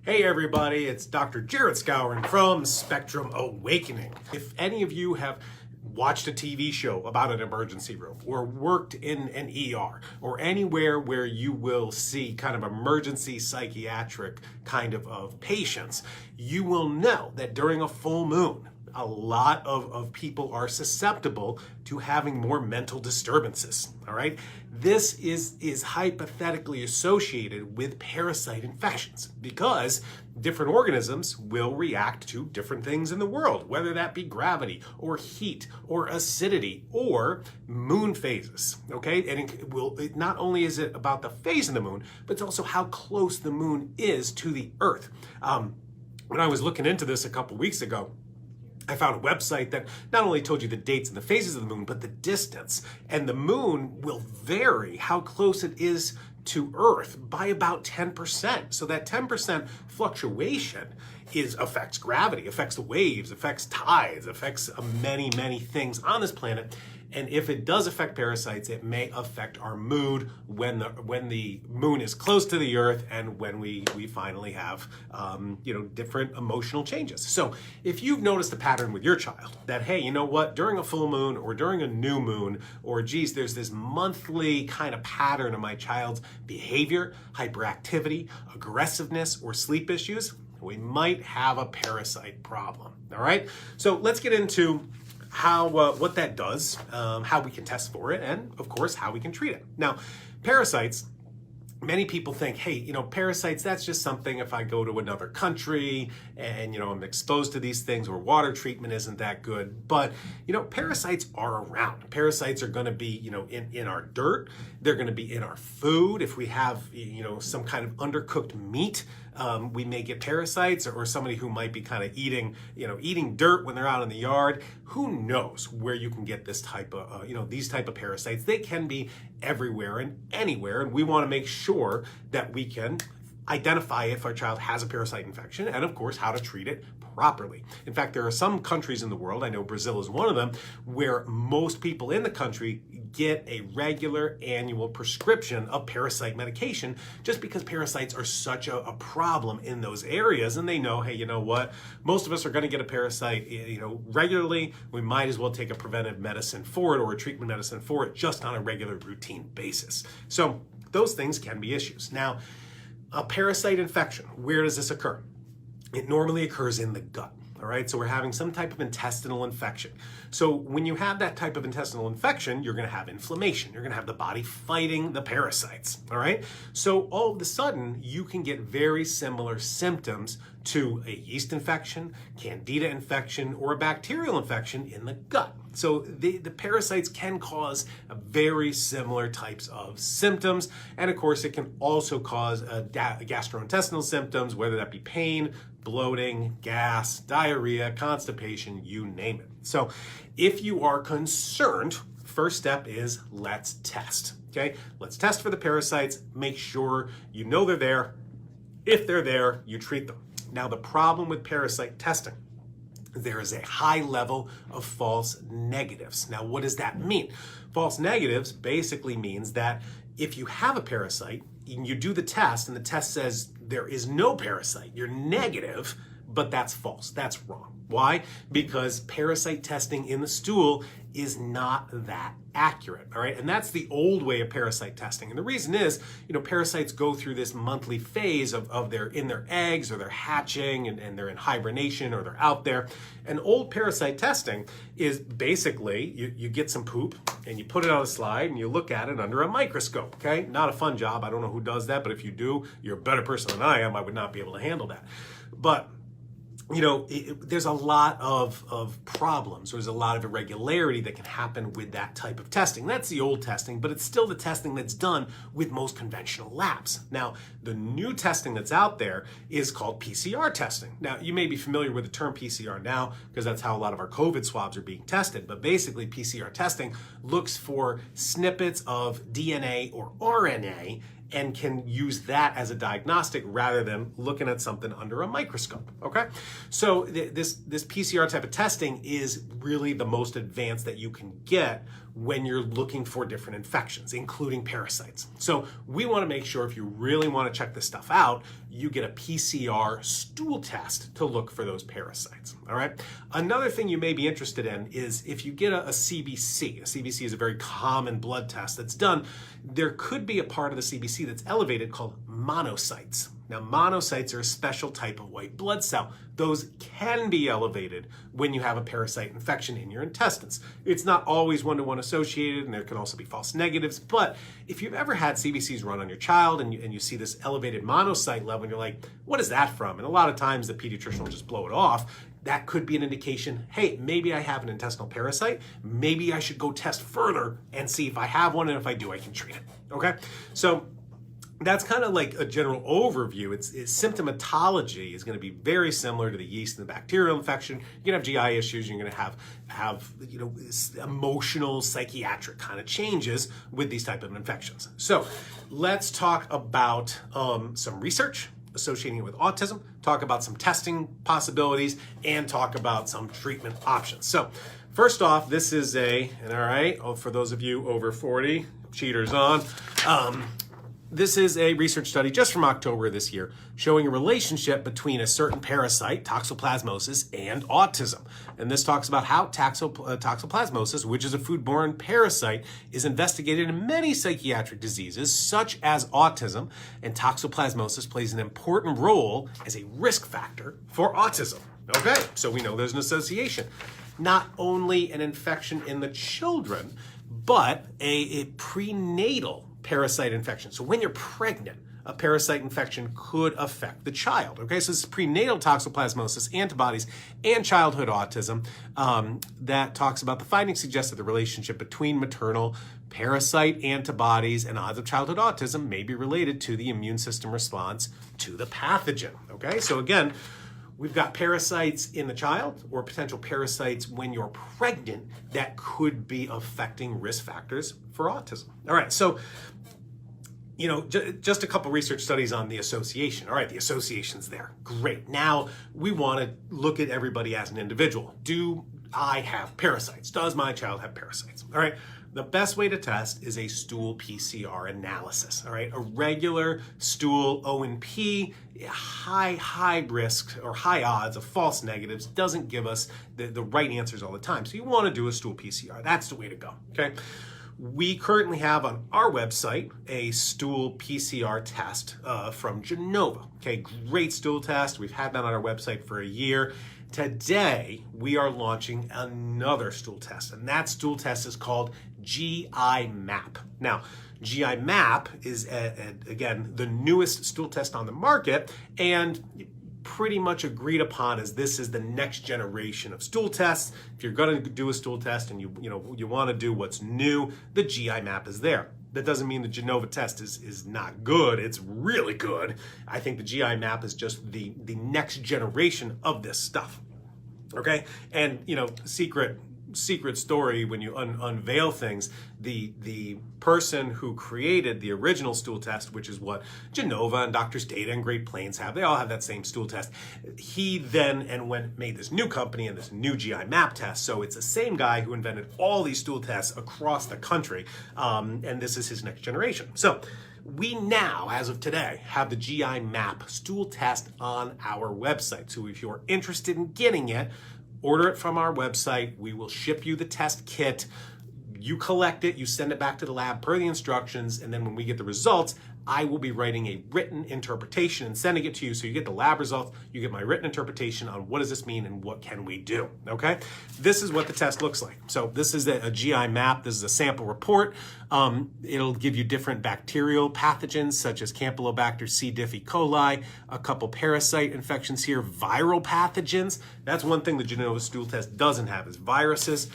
Hey everybody, it's Dr. Jared Skowron from Spectrum Awakening. If any of you have watched a TV show about an emergency room or worked in an ER or anywhere where you will see kind of emergency psychiatric kind of patients, you will know that during a full moon, a lot of people are susceptible to having more mental disturbances, all right? This is hypothetically associated with parasite infections because different organisms will react to different things in the world, whether that be gravity or heat or acidity or moon phases, okay? And it not only is it about the phase of the moon, but it's also how close the moon is to the Earth. When I was looking into this a couple weeks ago, I found a website that not only told you the dates and the phases of the moon, but the distance. And the moon will vary how close it is to Earth by about 10%. So that 10% fluctuation affects gravity, affects the waves, affects tides, affects many, many things on this planet. And if it does affect parasites, it may affect our mood when the moon is close to the Earth and when we finally have different emotional changes. So if you've noticed a pattern with your child that, hey, you know what, during a full moon or during a new moon, or geez, there's this monthly kind of pattern of my child's behavior, hyperactivity, aggressiveness, or sleep issues, we might have a parasite problem. All right, so let's get into what that does, how we can test for it, and of course, how we can treat it. Now, parasites, many people think, hey, parasites, that's just something if I go to another country and, I'm exposed to these things where water treatment isn't that good. But, parasites are around. Parasites are going to be, in our dirt. They're going to be in our food. If we have, some kind of undercooked meat, we may get parasites, or somebody who might be kind of eating dirt when they're out in the yard. Who knows where you can get this type of, these type of parasites. They can be everywhere and anywhere, and we want to make sure that we can identify if our child has a parasite infection and, of course, how to treat it properly. In fact, there are some countries in the world, I know Brazil is one of them, where most people in the country get a regular annual prescription of parasite medication just because parasites are such a problem in those areas. And they know, hey, you know what? Most of us are going to get a parasite, regularly. We might as well take a preventive medicine for it or a treatment medicine for it just on a regular routine basis. So those things can be issues. Now, a parasite infection, where does this occur? It normally occurs in the gut. All right, so we're having some type of intestinal infection. So when you have that type of intestinal infection, you're going to have inflammation. You're going to have the body fighting the parasites. All right, so all of a sudden, you can get very similar symptoms to a yeast infection, candida infection, or a bacterial infection in the gut. So the parasites can cause very similar types of symptoms. And of course, it can also cause gastrointestinal symptoms, whether that be pain, bloating, gas, diarrhea, constipation, you name it. So if you are concerned, first step is let's test, okay? Let's test for the parasites, make sure you know they're there. If they're there, you treat them. Now, the problem with parasite testing, there is a high level of false negatives. Now, what does that mean? False negatives basically means that if you have a parasite, you do the test and the test says there is no parasite, you're negative, but that's false. That's wrong. Why? Because parasite testing in the stool is not that accurate, all right? And that's the old way of parasite testing. And the reason is, parasites go through this monthly phase of they're in their eggs or they're hatching and they're in hibernation or they're out there. And old parasite testing is basically you get some poop and you put it on a slide and you look at it under a microscope, okay? Not a fun job. I don't know who does that, but if you do, you're a better person than I am. I would not be able to handle that. But there's a lot of problems. There's a lot of irregularity that can happen with that type of testing. That's the old testing, but it's still the testing that's done with most conventional labs. Now, the new testing that's out there is called PCR testing. Now, you may be familiar with the term PCR now because that's how a lot of our COVID swabs are being tested. But basically, PCR testing looks for snippets of DNA or RNA and can use that as a diagnostic rather than looking at something under a microscope, okay? So this PCR type of testing is really the most advanced that you can get when you're looking for different infections, including parasites. So we want to make sure if you really want to check this stuff out, you get a PCR stool test to look for those parasites, all right? Another thing you may be interested in is if you get a CBC. A CBC is a very common blood test that's done. There could be a part of the CBC that's elevated called monocytes. Now, monocytes are a special type of white blood cell. Those can be elevated when you have a parasite infection in your intestines. It's not always one-to-one associated, and there can also be false negatives. But if you've ever had CBCs run on your child and you see this elevated monocyte level, and you're like, what is that from? And a lot of times the pediatrician will just blow it off. That could be an indication, hey, maybe I have an intestinal parasite. Maybe I should go test further and see if I have one, and if I do, I can treat it, okay? So that's kind of like a general overview. It's symptomatology is going to be very similar to the yeast and the bacterial infection. You're going to have GI issues. You're going to have emotional, psychiatric kind of changes with these type of infections. So let's talk about some research associating it with autism, talk about some testing possibilities, and talk about some treatment options. So first off, this is for those of you over 40, cheaters on, this is a research study just from October this year showing a relationship between a certain parasite, toxoplasmosis, and autism. And this talks about how toxoplasmosis, which is a foodborne parasite, is investigated in many psychiatric diseases such as autism, and toxoplasmosis plays an important role as a risk factor for autism. Okay, so we know there's an association. Not only an infection in the children, but a prenatal parasite infection. So when you're pregnant, a parasite infection could affect the child. Okay, so this is prenatal toxoplasmosis, antibodies, and childhood autism. That talks about the findings suggest that the relationship between maternal parasite antibodies and odds of childhood autism may be related to the immune system response to the pathogen. Okay, so again, we've got parasites in the child or potential parasites when you're pregnant that could be affecting risk factors for autism. All right, so just a couple research studies on the association. All right, the association's there. Great. Now we want to look at everybody as an individual. Do I have parasites? Does my child have parasites? All right. The best way to test is a stool PCR analysis. All right, a regular stool O&P, high risk or high odds of false negatives doesn't give us the right answers all the time. So you want to do a stool PCR. That's the way to go. Okay. We currently have on our website a stool PCR test from Genova. Okay, great stool test. We've had that on our website for a year. Today, we are launching another stool test, and that stool test is called GI Map. Now, GI Map is, again, the newest stool test on the market, and pretty much agreed upon as this is the next generation of stool tests. If you're going to do a stool test and you want to do what's new, the GI Map is there. That doesn't mean the Genova test is not good. It's really good. I think the GI Map is just the next generation of this stuff. Okay, and secret story when you unveil things, the person who created the original stool test, which is what Genova and Doctors Data and Great Plains have, they all have that same stool test. He then made this new company and this new GI Map test. So it's the same guy who invented all these stool tests across the country, and this is his next generation. So we now, as of today, have the GI Map stool test on our website. So if you're interested in getting it, order it from our website. We will ship you the test kit. You collect it, you send it back to the lab per the instructions, and then when we get the results, I will be writing a written interpretation and sending it to you. So you get the lab results, you get my written interpretation on what does this mean and what can we do, okay? This is what the test looks like. So this is a GI map. This is a sample report. It'll give you different bacterial pathogens such as Campylobacter, C. diff, E. coli, a couple parasite infections here, viral pathogens. That's one thing the Genova stool test doesn't have is viruses.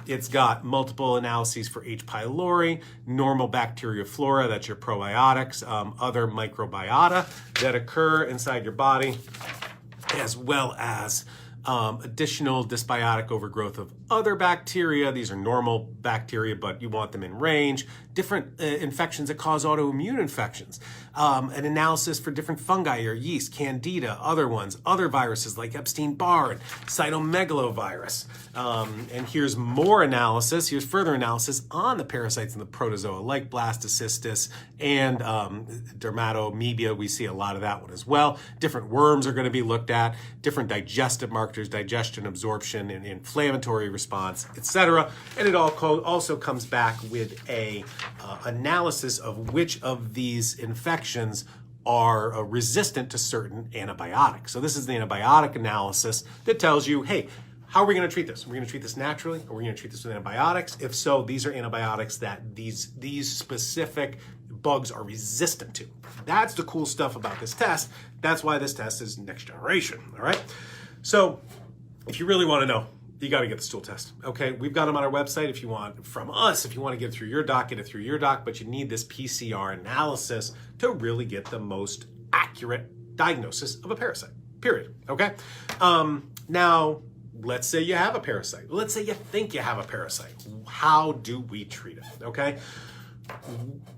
It's got multiple analyses for H. pylori, normal bacterioflora, that's your probiotics, other microbiota that occur inside your body, as well as additional dysbiotic overgrowth of other bacteria. These are normal bacteria, but you want them in range. Different infections that cause autoimmune infections. An analysis for different fungi or yeast, candida, other ones, other viruses like Epstein-Barr and cytomegalovirus. And here's more analysis. Here's further analysis on the parasites in the protozoa like blastocystis and dermatoamoeba. We see a lot of that one as well. Different worms are going to be looked at, different digestive markers, digestion, absorption, and inflammatory response, etc. And it all also comes back with a analysis of which of these infections are resistant to certain antibiotics. So this is the antibiotic analysis that tells you, hey, how are we going to treat this? Are we going to treat this naturally? Are we going to treat this with antibiotics? If so, these are antibiotics that these specific bugs are resistant to. That's the cool stuff about this test. That's why this test is next generation, all right? So if you really want to know, you got to get the stool test, okay? We've got them on our website if you want, from us, if you want to get it through your doc, get it through your doc, but you need this PCR analysis to really get the most accurate diagnosis of a parasite, period, okay? Now, let's say you have a parasite. Let's say you think you have a parasite. How do we treat it, okay?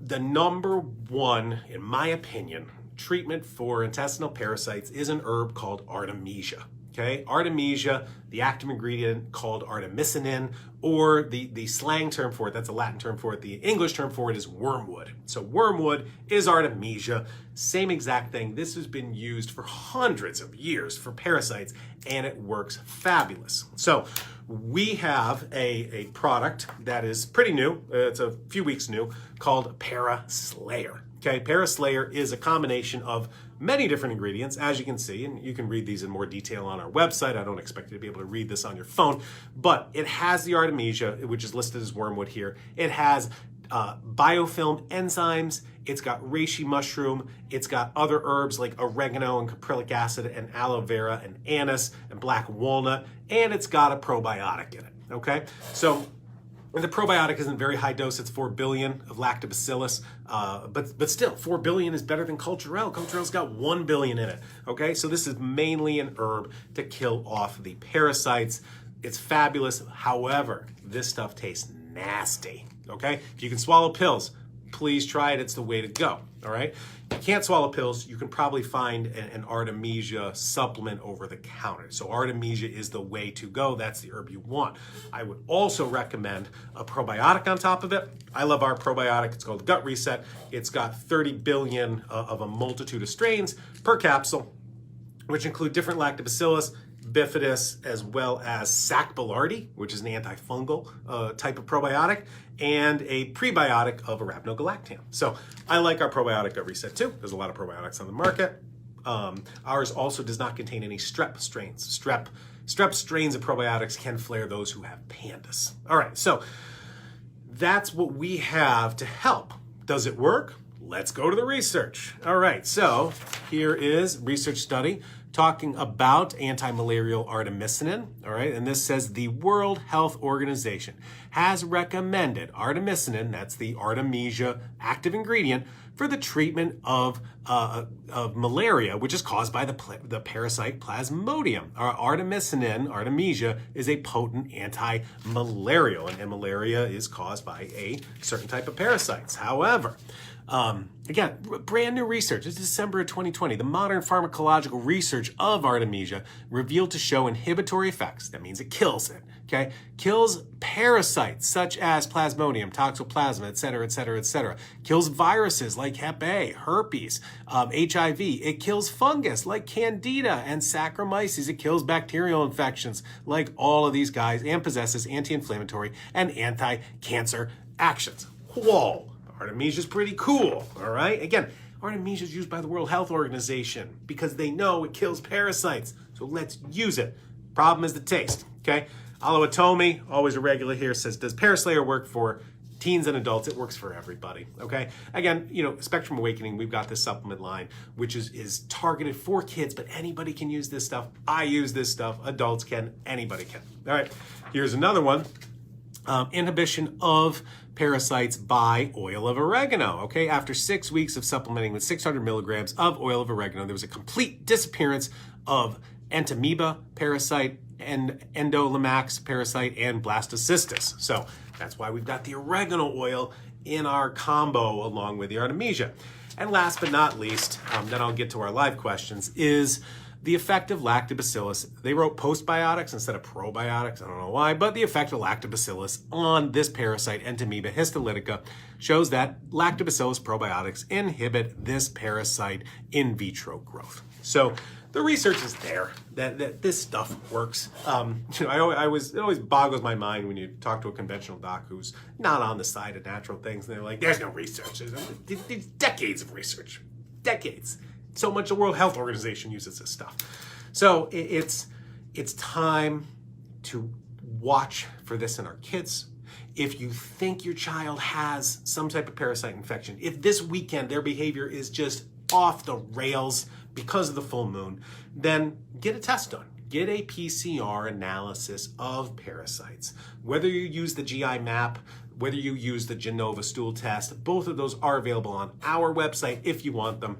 The number one, in my opinion, treatment for intestinal parasites is an herb called Artemisia. Okay, Artemisia, the active ingredient called artemisinin, or the slang term for it, that's a Latin term for it, the English term for it is wormwood. So wormwood is Artemisia, same exact thing. This has been used for hundreds of years for parasites, and it works fabulous. So we have a product that is pretty new, it's a few weeks new, called Paraslayer. Okay, Paraslayer is a combination of many different ingredients, as you can see, and you can read these in more detail on our website. I don't expect you to be able to read this on your phone, but it has the Artemisia, which is listed as wormwood here. It has biofilm enzymes. It's got reishi mushroom. It's got other herbs like oregano and caprylic acid and aloe vera and anise and black walnut, and it's got a probiotic in it, okay? So the probiotic isn't very high dose. It's 4 billion of lactobacillus, but still, 4 billion is better than Culturelle. Culturelle's got 1 billion in it, okay? So this is mainly an herb to kill off the parasites. It's fabulous. However, this stuff tastes nasty, okay? If you can swallow pills, please try it. It's the way to go, all right? If you can't swallow pills, you can probably find an Artemisia supplement over the counter. So Artemisia is the way to go. That's the herb you want. I would also recommend a probiotic on top of it. I love our probiotic. It's called Gut Reset. It's got 30 billion of a multitude of strains per capsule, which include different lactobacillus, bifidus, as well as Saccharomyces, which is an antifungal type of probiotic, and a prebiotic of arabinogalactam. So I like our probiotic Gut Reset too. There's a lot of probiotics on the market. Ours also does not contain any strep strains. Strep strains of probiotics can flare those who have pandas. All right, so that's what we have to help. Does it work? Let's go to the research. All right, so here is research study talking about anti-malarial artemisinin, all right? And this says the World Health Organization has recommended artemisinin, that's the Artemisia active ingredient, for the treatment of malaria, which is caused by the parasite Plasmodium. Artemisia is a potent anti-malarial, and malaria is caused by a certain type of parasites. However, again, brand new research. It's December of 2020. The modern pharmacological research of Artemisia revealed to show inhibitory effects. That means it kills it, okay? Kills parasites such as Plasmodium, Toxoplasma, et cetera, et cetera, et cetera. Kills viruses like Hep A, herpes, HIV. It kills fungus like Candida and Saccharomyces. It kills bacterial infections like all of these guys and possesses anti-inflammatory and anti-cancer actions. Whoa. Artemisia is pretty cool, all right? Again, Artemisia is used by the World Health Organization because they know it kills parasites. So let's use it. Problem is the taste, okay? Aloatomi, always a regular here, says, does Paraslayer work for teens and adults? It works for everybody, okay? Again, you know, Spectrum Awakening, we've got this supplement line, which is targeted for kids, but anybody can use this stuff. I use this stuff. Adults can. Anybody can. All right, here's another one. Inhibition of parasites by oil of oregano, okay? After 6 weeks of supplementing with 600 milligrams of oil of oregano, there was a complete disappearance of entamoeba parasite, and endolimax parasite, and blastocystis. So that's why we've got the oregano oil in our combo along with the Artemisia. And last but not least, then I'll get to our live questions, is the effect of lactobacillus. They wrote postbiotics instead of probiotics. I don't know why, but the effect of lactobacillus on this parasite, Entamoeba histolytica, shows that lactobacillus probiotics inhibit this parasite in vitro growth. So the research is there that this stuff works. It always boggles my mind when you talk to a conventional doc who's not on the side of natural things, and they're like, "There's no research." There's decades of research, decades. So much the World Health Organization uses this stuff. So it's time to watch for this in our kids. If you think your child has some type of parasite infection, if this weekend their behavior is just off the rails because of the full moon, then get a test done. Get a PCR analysis of parasites. Whether you use the GI map, whether you use the Genova stool test, both of those are available on our website if you want them.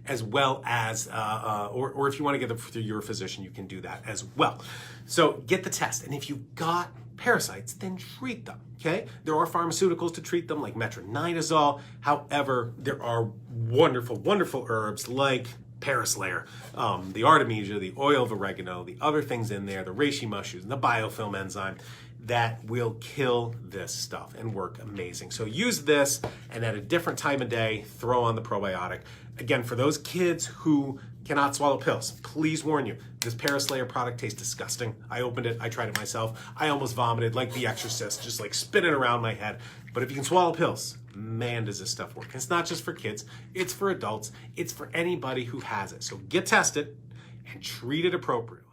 As well as, or if you want to get them through your physician, you can do that as well. So get the test, and if you've got parasites, then treat them, okay? There are pharmaceuticals to treat them, like metronidazole. However, there are wonderful, wonderful herbs like Paraslayer, the Artemisia, the oil of oregano, the other things in there, the reishi mushrooms, and the biofilm enzyme, that will kill this stuff and work amazing. So use this, and at a different time of day, throw on the probiotic. Again, for those kids who cannot swallow pills, please warn you, this Paraslayer product tastes disgusting. I opened it, I tried it myself. I almost vomited like The Exorcist, just like spinning around my head. But if you can swallow pills, man, does this stuff work. It's not just for kids, it's for adults, it's for anybody who has it. So get tested and treat it appropriately.